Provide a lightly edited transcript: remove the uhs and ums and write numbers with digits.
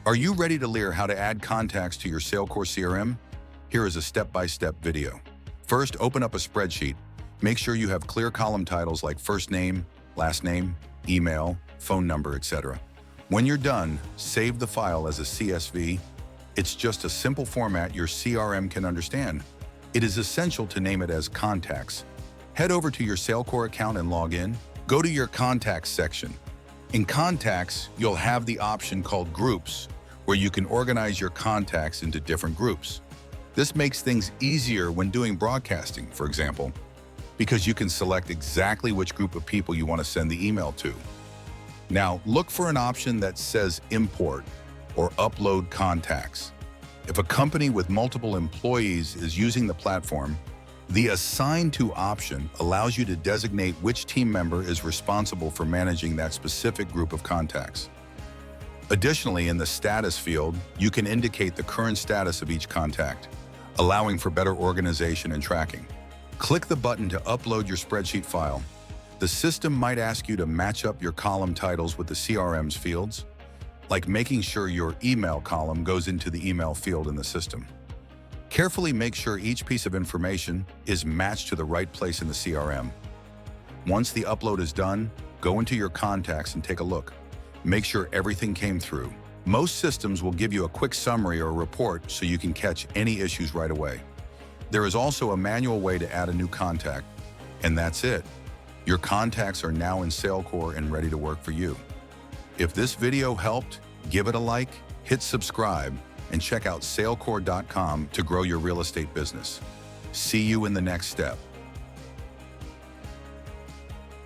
Are you ready to learn how to add contacts to your SaleCORE CRM? Here is a step-by-step video. First, open up a spreadsheet. Make sure you have clear column titles like first name, last name, email, phone number, etc. When you're done, save the file as a CSV. It's just a simple format your CRM can understand. It is essential to name it as contacts. Head over to your SaleCORE account and log in. Go to your contacts section. In contacts, you'll have the option called groups, where you can organize your contacts into different groups. This makes things easier when doing broadcasting, for example, because you can select exactly which group of people you want to send the email to. Now, look for an option that says import or upload contacts. If a company with multiple employees is using the platform, the Assign To option allows you to designate which team member is responsible for managing that specific group of contacts. Additionally, in the Status field, you can indicate the current status of each contact, allowing for better organization and tracking. Click the button to upload your spreadsheet file. The system might ask you to match up your column titles with the CRM's fields, like making sure your email column goes into the email field in the system. Carefully make sure each piece of information is matched to the right place in the CRM. Once the upload is done, go into your contacts and take a look. Make sure everything came through. Most systems will give you a quick summary or report so you can catch any issues right away. There is also a manual way to add a new contact, and that's it. Your contacts are now in SaleCORE and ready to work for you. If this video helped, give it a like, hit subscribe, and check out SaleCORE.com to grow your real estate business. See you in the next step.